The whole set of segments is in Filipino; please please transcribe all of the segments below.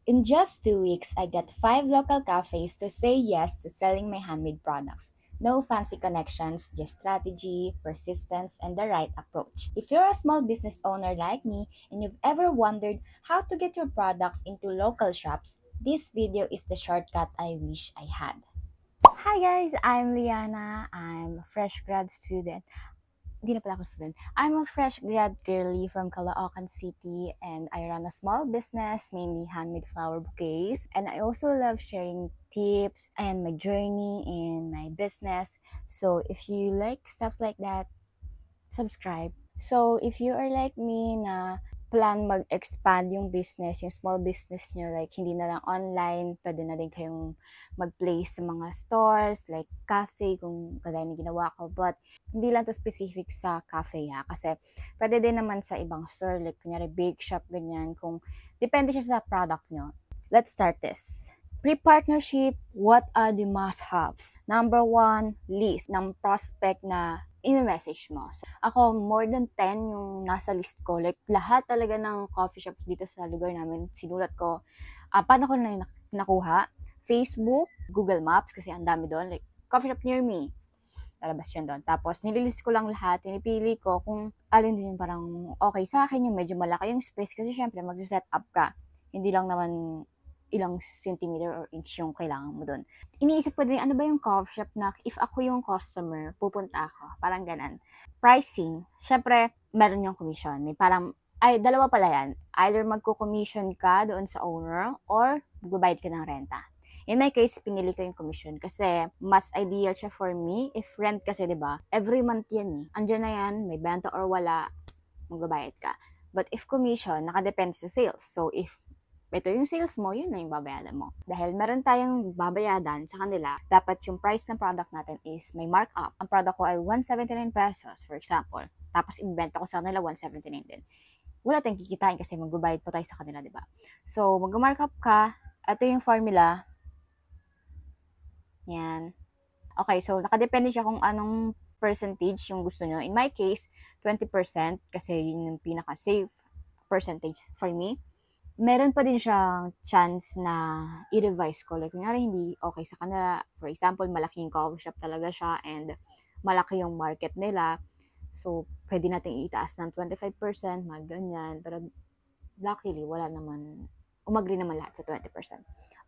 In just 2 weeks, I got 5 local cafes to say yes to selling my handmade products. No fancy connections, just strategy, persistence, and the right approach. If you're a small business owner like me and you've ever wondered how to get your products into local shops, this video is the shortcut I wish I had. Hi guys, I'm Liana. I'm a fresh grad student. Hindi na pala ako student. I'm a fresh grad girly from Caloocan City and I run a small business, mainly handmade flower bouquets. And I also love sharing tips and my journey in my business. So if you like stuff like that, subscribe. So if you are like me na plan mag-expand yung business, yung small business nyo, like hindi na lang online, pwede na din kayong mag-place sa mga stores, like cafe, kung kagaya na ginawa ko. But hindi lang to specific sa cafe ha, kasi pwede din naman sa ibang store, like kunyari bake shop, ganyan, kung depende siya sa product nyo. Let's start this. Pre-partnership, what are the must-haves? Number one, list ng prospect na i-message mo. So, ako, more than 10 yung nasa list ko. Like, lahat talaga ng coffee shop dito sa lugar namin, sinulat ko. Paano ko na nakuha? Facebook, Google Maps, kasi ang dami doon. Like, coffee shop near me. Lalabas yun doon. Tapos, nililist ko lang lahat. Pinipili ko kung alin din yung parang okay sa akin, yung medyo malaki yung space. Kasi syempre, mag-set up ka. Hindi lang naman ilang centimeter or inch yung kailangan mo doon. Iniisip ko din, ano ba yung coffee shop na if ako yung customer, pupunta ako. Parang ganan. Pricing, syempre, meron yung commission. May parang, dalawa pala yan. Either magko-commission ka doon sa owner or magbabayad ka ng renta. In my case, pinili ko yung commission kasi mas ideal siya for me. If rent kasi, di ba, every month yan eh. Andiyan na yan, may benta or wala, magbabayad ka. But if commission, nakadepende sa sales. So if ito yung sales mo, yun na yung babayadan mo. Dahil meron tayong babayadan sa kanila, dapat yung price ng product natin is may markup. Ang product ko ay 179 pesos, for example. Tapos ibenta ko sa kanila 179 din. Wala tayong kikitain kasi magbabayad pa tayo sa kanila, di ba? So, mag-markup ka. Ito yung formula. Yan. Okay, so nakadepende siya kung anong percentage yung gusto nyo. In my case, 20% kasi yun yung pinaka-safe percentage for me. Meron pa din siyang chance na i-revise ko. Like, kunyari, hindi okay sa kanila. For example, malaking coffee shop talaga siya and malaki yung market nila. So, pwede natin itaas ng 25%, mga ganyan. Pero, luckily, wala naman, umagri naman lahat sa 20%.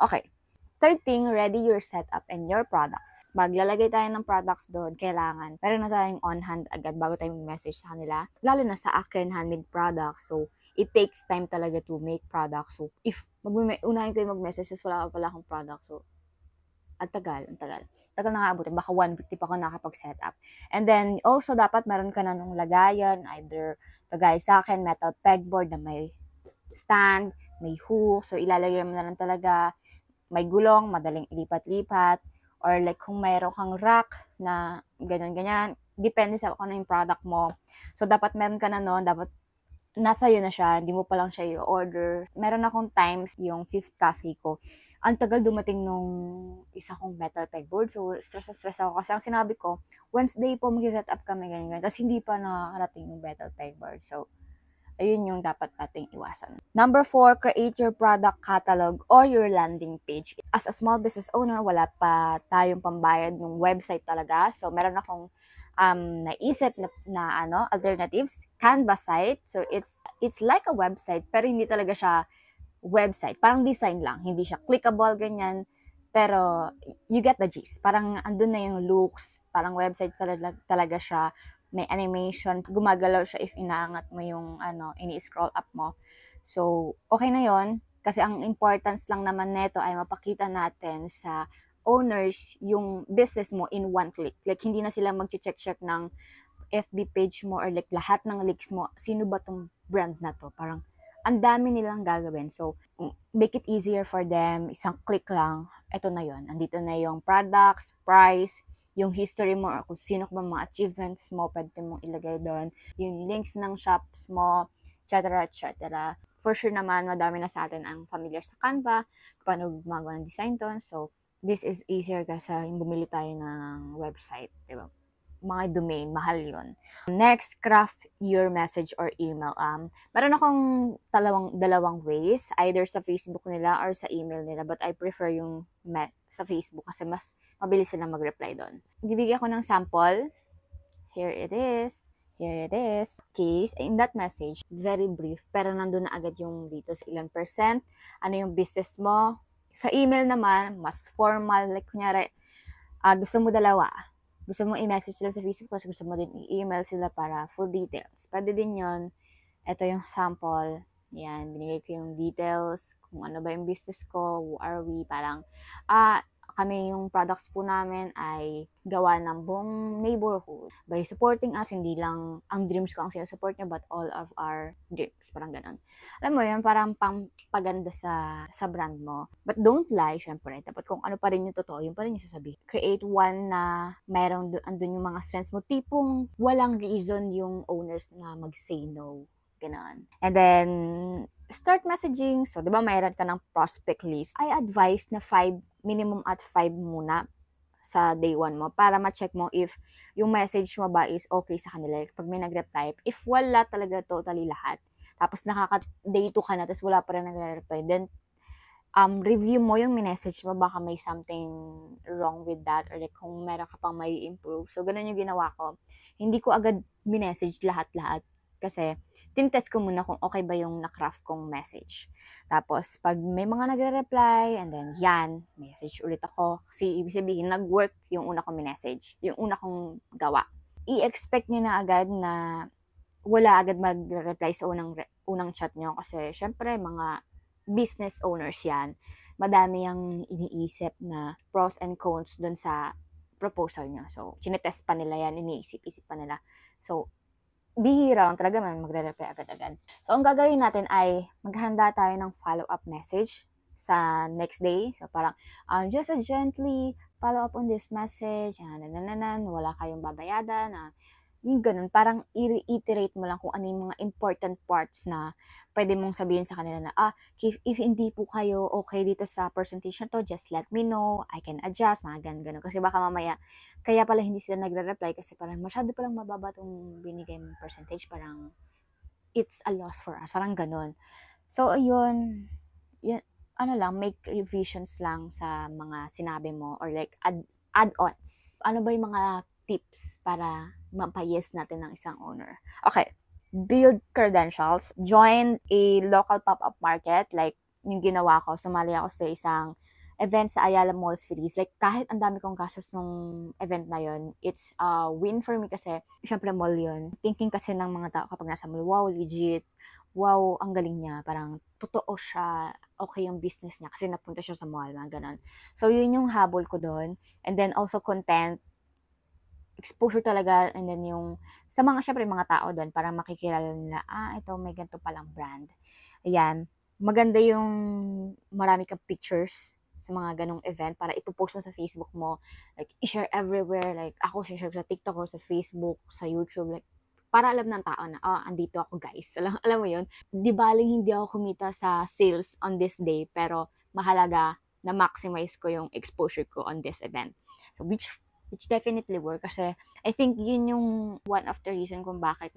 Okay. Third thing, ready your setup and your products. Maglalagay tayo ng products doon, kailangan. Pero na tayong on hand agad bago tayo mag-message sa kanila. Lalo na sa akin, handmade products. So, it takes time talaga to make products. So, if unahin ko yung mag-message, wala pa pala akong product. So, ang tagal. Tagal na nga abutin. Baka 1 week di pa ako nakapag-set up. And then, also, dapat meron ka na nung lagayan. Either, kagaya sa akin, metal pegboard na may stand, may hook. So, ilalagay mo na lang talaga. May gulong, madaling ilipat-lipat. Or like, kung mayroon kang rack na ganyan-ganyan, depende sa kung ano yung product mo. So, dapat meron ka na noon. Dapat nasa iyo na siya, hindi mo pa lang siya i-order. Meron akong times, yung 5th cafe ko, ang tagal dumating nung isa kong metal pegboard. So, stress ako kasi ang sinabi ko, Wednesday po mag-set up kami, ganyan. Tapos hindi pa nakarating yung metal pegboard. So, ayun yung dapat nating iwasan. Number 4, create your product catalog or your landing page. As a small business owner, wala pa tayong pambayad ng website talaga. So, meron akong naisip na alternatives, Canva site. So, it's like a website, pero hindi talaga siya website. Parang design lang. Hindi siya clickable, ganyan. Pero, you get the gist. Parang andun na yung looks. Parang website talaga siya. May animation. Gumagalaw siya if inaangat mo yung ini-scroll up mo. So, okay na yon. Kasi ang importance lang naman neto ay mapakita natin sa owners yung business mo in one click. Like, hindi na sila mag-check ng FB page mo or like lahat ng leaks mo. Sino ba tong brand na to? Parang, ang dami nilang gagawin. So, make it easier for them. Isang click lang. Ito na yon. Andito na yung products, price, yung history mo or kung sino ba mga achievements mo, pwede mong ilagay doon. Yung links ng shops mo, etc. For sure naman, madami na sa atin ang familiar sa Canva, paano gumagawa ng design doon. So, this is easier kasi yung bumili tayo ng website, diba? mga domain, mahal yun. Next, craft your message or email. Meron akong dalawang ways, either sa Facebook nila or sa email nila, but I prefer yung sa Facebook kasi mas mabilis silang mag-reply doon. Bibigyan ko ng sample. Here it is. Here it is. Case, in that message, very brief, pero nandun na agad yung dito sa ilan percent, ano yung business mo. Sa email naman, mas formal, like kunyari, gusto mo dalawa. Gusto mo i-message sila sa Facebook, tapos gusto mo din i-email sila para full details. Pwede din yun. Ito yung sample. Yan, binigay ko yung details, kung ano ba yung business ko, who are we, parang, kami yung products po namin ay gawa ng buong neighborhood. By supporting us, hindi lang ang dreams ko ang sinusupport niya, but all of our dreams. Parang ganun. Alam mo yun, parang paganda sa brand mo. But don't lie, syempre. Dapat kung ano pa rin yung totoo, yun pa rin yung sasabihin. Create one na mayroong andun yung mga strengths mo. Tipong walang reason yung owners na mag-say no. Ganun. And then, start messaging. So, di ba mayroon ka ng prospect list? I advise na minimum at 5 muna sa day 1 mo para ma-check mo if yung message mo ba is okay sa kanila. Pag may nag-reply, if wala talaga totally lahat, tapos day 2 ka na, tapos wala pa rin nag-reply, then review mo yung message mo, baka may something wrong with that or like kung meron ka pang may improve. So, ganun yung ginawa ko. Hindi ko agad minessage lahat-lahat kasi tinetest ko muna kung okay ba yung na-craft kong message. Tapos, pag may mga nagre-reply, and then, message ulit ako. Kasi, ibig sabihin, nag-work yung una kong message, yung una kong gawa. I-expect nyo na agad na wala agad mag-reply sa unang chat nyo. Kasi, syempre, mga business owners yan. Madami yung iniisip na pros and cons dun sa proposal nyo. So, sinetest pa nila yan, iniisip-isip pa nila. So, bihira lang talaga man magre-reply agad-agad. So, ang gagawin natin ay maghanda tayo ng follow-up message sa next day. So, parang, just a gently follow up on this message, wala kayong babayadan, yung ganun, parang i-reiterate mo lang kung ano yung mga important parts na pwede mong sabihin sa kanila na, if hindi po kayo okay dito sa percentage na to, just let me know, I can adjust, mga ganun. Kasi baka mamaya, kaya pala hindi sila nagre-reply kasi parang masyado palang mababa tong binigay mong percentage, parang it's a loss for us, parang ganun. So, ayun, make revisions lang sa mga sinabi mo or like add-ons. Ano ba yung mga tips para mapayes natin ng isang owner? Okay, build credentials. Join a local pop-up market. Like, yung ginawa ko, sumali ako sa isang event sa Ayala Malls Phillies. Like, kahit ang dami kong gastos nung event na yun, it's a win for me kasi, syempre mall yun. Thinking kasi ng mga tao kapag nasa mall, wow, legit. Wow, ang galing niya. Parang, totoo siya. Okay yung business niya kasi napunta siya sa mall, mga ganun. So, yun yung habol ko doon. And then, also content, exposure talaga, and then yung, sa mga, syempre, mga tao doon, para makikilala nila, ito, may ganito palang brand. Ayan. Maganda yung marami kang pictures sa mga ganong event para ipopost mo sa Facebook mo. Like, i-share everywhere. Like, ako, share sa TikTok ko, sa Facebook, sa YouTube. Like, para alam ng tao na, andito ako guys. Alam mo yun? Di baling hindi ako kumita sa sales on this day, pero mahalaga na maximize ko yung exposure ko on this event. So, which definitely work kasi I think yun yung one of the reason kung bakit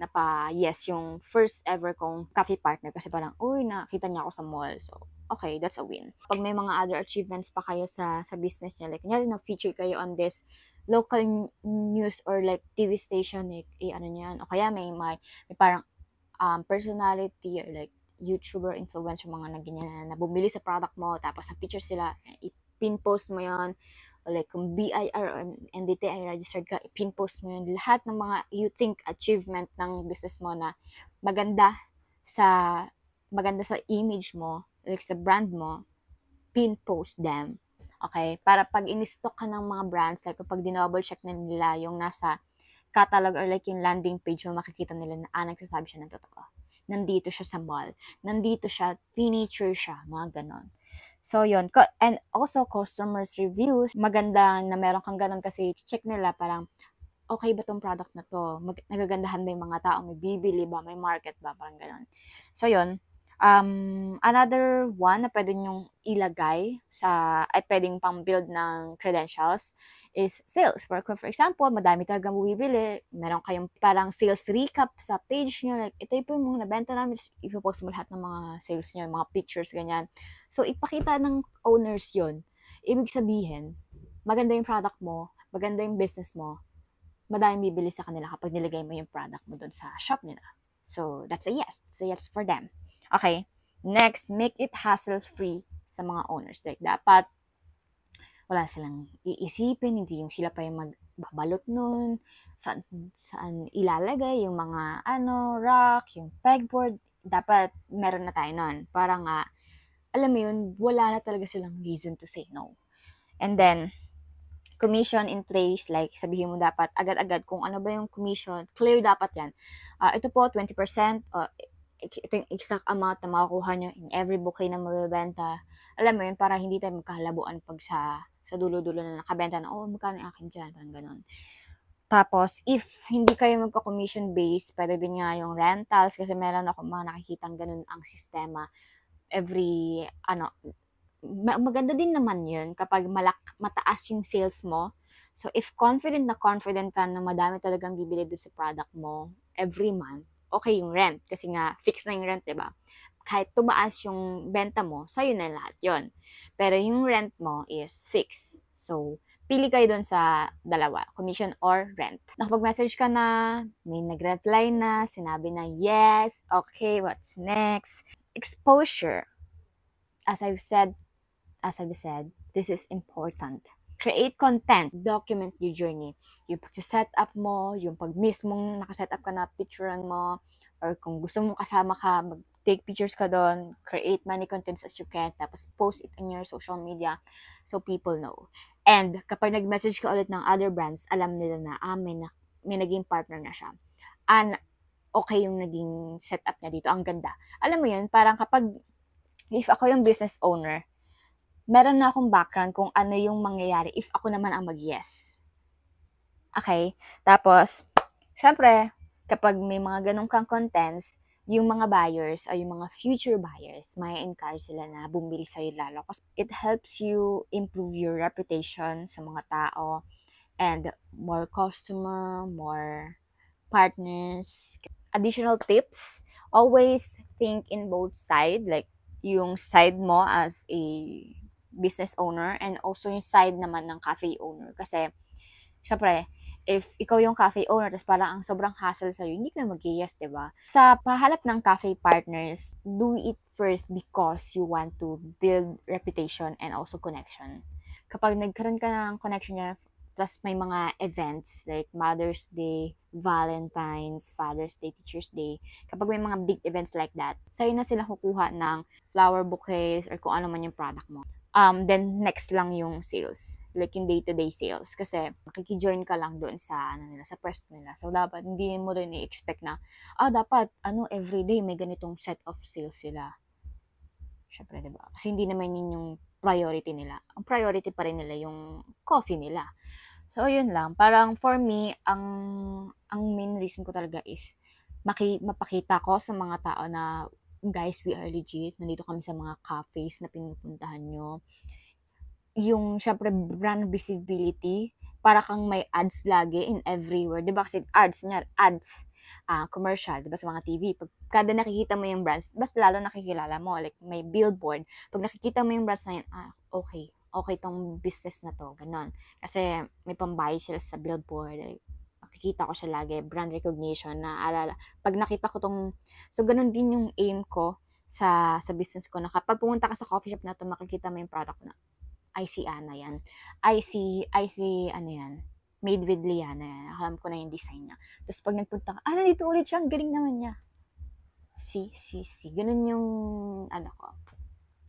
yes yung first ever kong coffee partner kasi parang, nakita niya ako sa mall. So, okay, that's a win. Pag may mga other achievements pa kayo sa business niya, like, kunyari na-feature kayo on this local news or like TV station, like, ano niyan, o kaya may parang personality or like YouTuber, influencer, mga na bumili sa product mo, tapos na-feature sila, i-pin-post mo yon, or like kung BIR or NDTI registered ka, i-pin-post mo yun. Lahat ng mga you think achievement ng business mo na maganda sa image mo, like sa brand mo, pin-post them. Okay? Para pag in-stock ka ng mga brands, like kapag dinouble check na nila yung nasa catalog or like yung landing page mo, makikita nila na nagsasabi siya ng totoo. Nandito siya sa mall. Nandito siya, feature siya, mga ganon. So, yun. And also, customers reviews. Maganda na meron kang ganon kasi check nila parang, okay ba tong product na to? Nagagandahan ba yung mga tao? May bibili ba? May market ba? Parang ganon. So, yun. Another one na pwede nyong ilagay ay pwedeng pang build ng credentials is sales. For example, madami talagang bumibili, meron kayong parang sales recap sa page nyo, like, ito po yung mga nabenta namin, ipopost mo lahat ng mga sales nyo, mga pictures, ganyan. So, ipakita ng owners yon. Ibig sabihin, maganda yung product mo, maganda yung business mo, madaming bibili sa kanila kapag nilagay mo yung product mo doon sa shop nila. So, that's a yes. It's a yes for them. Okay. Next, make it hassle-free sa mga owners. Like, dapat wala silang iisipin, hindi yung sila pa yung magbabalot nun, saan ilalagay yung mga rack, yung pegboard, dapat meron na tayo nun. Para nga, alam mo yun, wala na talaga silang reason to say no. And then, commission in place, like sabihin mo dapat agad-agad kung ano ba yung commission, clear dapat yan. Ito po, 20%, ito yung exact amount na makukuha nyo in every bouquet na mabibenta. Alam mo yun, para hindi tayo magkahalabuan pag sa dulo-dulo na nakabenta na, magkano yung akin dyan, parang ganun. Tapos, if hindi kayo magka-commission base, pwede din nga yung rentals, kasi meron ako mga nakikitang ganun ang sistema. Every, maganda din naman yun kapag mataas yung sales mo. So, if confident ka na madami talagang bibili doon sa product mo every month, okay yung rent. Kasi nga, fix na yung rent, diba? Kahit tumaas yung benta mo, sa'yo na lahat yon. Pero yung rent mo is fixed. So, pili kayo doon sa dalawa, commission or rent. Nakapag-message ka na, may nag-reply na, sinabi na yes, okay, what's next? Exposure. As I've said, this is important. Create content, document your journey. Yung pag-set up mo, yung pag mismong nakaset up ka na picturean mo, or kung gusto mong kasama ka, mag-take pictures ka doon, create many contents as you can, tapos post it in your social media so people know. And kapag nag-message ka ulit ng other brands, alam nila na, may naging partner na siya. And okay yung naging setup niya dito, ang ganda. Alam mo yun, parang if ako yung business owner, meron na akong background kung ano yung mangyayari if ako naman ang mag-yes. Okay? Tapos, syempre, kapag may mga ganun kang contents, yung mga buyers o yung mga future buyers, may encourage sila na bumili sa'yo lalo. Kasi it helps you improve your reputation sa mga tao and more customer, more partners. Additional tips, always think in both sides, like yung side mo as a business owner and also yung side naman ng cafe owner. Kasi, syempre, if ikaw yung cafe owner, tapos parang ang sobrang hassle sa'yo, hindi ka mag-yes, diba? Sa pahalap ng cafe partners, do it first because you want to build reputation and also connection. Kapag nagkaroon ka ng connection niya, plus may mga events like Mother's Day, Valentine's, Father's Day, Teacher's Day, kapag may mga big events like that, sa'yo na sila kukuha ng flower bouquets or kung ano man yung product mo. Then next lang yung sales, like yung day-to-day sales, kasi makikijoin ka lang doon sa sa pwesto nila. So dapat hindi mo rin i-expect na dapat everyday may ganitong set of sales sila. Syempre, diba? Kasi hindi naman yun yung priority nila. Ang priority pa rin nila yung coffee nila. So yun lang, parang for me ang main reason ko talaga is mapakita ko sa mga tao na guys, we are legit. Nandito kami sa mga cafes na pinupuntahan nyo. Yung, syempre, brand visibility, para kang may ads lagi in everywhere. Diba kasi ads, commercial, diba sa mga TV. Pag kada nakikita mo yung brands, basta lalo nakikilala mo. Like, may billboard. Pag nakikita mo yung brands na yun, okay tong business na to. Ganon. Kasi may pambayad sila sa billboard. Like, nakikita ko siya lagi, brand recognition, na alala. Pag nakita ko tong, so ganun din yung aim ko sa business ko, na kapag pumunta ka sa coffee shop na to, makikita mo yung product na, I see Ana yan. I see, yan, Made with Liana yan. Alam ko na yung design niya. Tapos pag nagpunta ka, nandito ulit siya, ang galing naman niya. See. Ganun yung,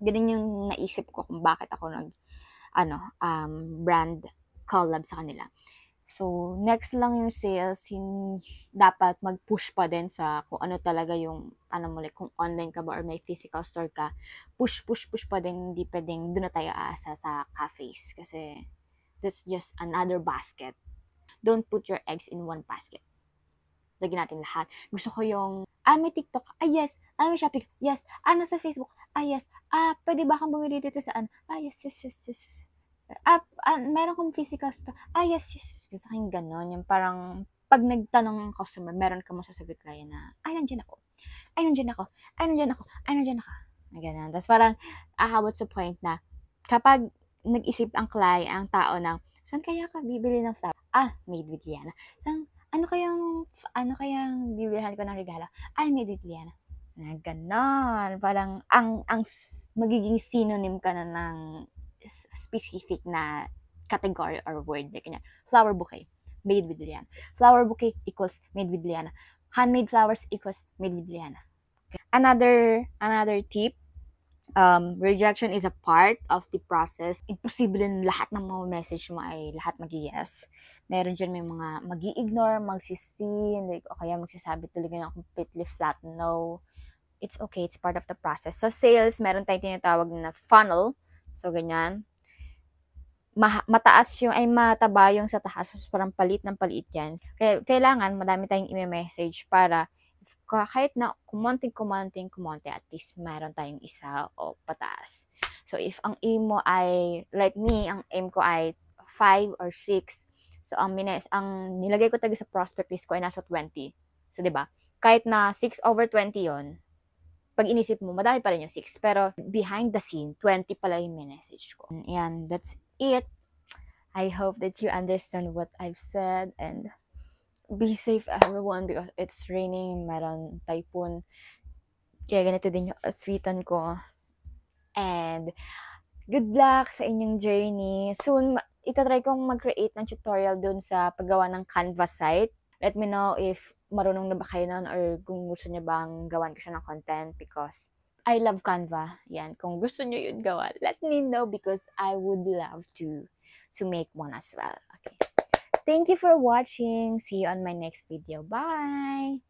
ganun yung naisip ko kung bakit ako brand collab sa kanila. So, next lang yung sales, dapat mag-push pa din sa kung ano talaga yung, kung online ka ba or may physical store ka, push pa din, hindi pwedeng doon na tayo aasa sa cafes. Kasi, that's just another basket. Don't put your eggs in one basket. lagyan natin lahat. Gusto ko yung, may TikTok, yes. May Shopee, yes. Nasa Facebook, yes. Pwede ba kang bumili dito saan? Yes, yes, yes, yes. Meron kong physical store. Yes, yes. Gusto ko yung ganon. Yung parang, pag nagtanong ng customer, meron ka masasagot kaya na, nandiyan ako. Nandiyan ako. Nandiyan ako. Nandiyan ako. Ganun. Tapos parang, ahabot sa point na, kapag nag-isip ang tao ng, saan kaya ka bibili ng flower? Made with Liana. Ano kayang bibilihan ko ng regalo? Made with Liana. Ganon. Parang, magiging synonym ka na ng specific na category or word. Like, flower bouquet, made with Liana. Flower bouquet equals made with Liana. Handmade flowers equals made with Liana. Another tip, rejection is a part of the process. Imposible lahat ng mga message mo ay lahat mag-yes. Meron dyan may mga mag-i-ignore, magsisin, like, o kaya magsasabi talaga ng completely flat no. It's okay, it's part of the process. Sa sales, meron tayong tinatawag na funnel. So, ganyan. Mataba yung sa taas. So, parang palit ng palit yan. Kaya, kailangan madami tayong i-message para kahit na kumonte, at least meron tayong isa o pataas. So, if ang aim mo ay, like me, ang aim ko ay 5 or 6. So, ang nilagay ko talaga sa prospect list ko ay nasa 20. So, diba? Kahit na 6/20 yon, pag inisip mo, madami pa rin yung 6. Pero, behind the scene, 20 pala yung message ko. And that's it. I hope that you understand what I've said and be safe everyone because it's raining, meron typhoon. Kaya ganito din yung outfitan ko. And good luck sa inyong journey. Soon, itatry kong mag-create ng tutorial dun sa paggawa ng Canva site. Let me know if marunong na ba kayo nun or kung gusto nyo bang gawan ko siya ng content because I love Canva. Yan, kung gusto nyo yun gawa, let me know because I would love to make one as well. Okay. Thank you for watching. See you on my next video. Bye!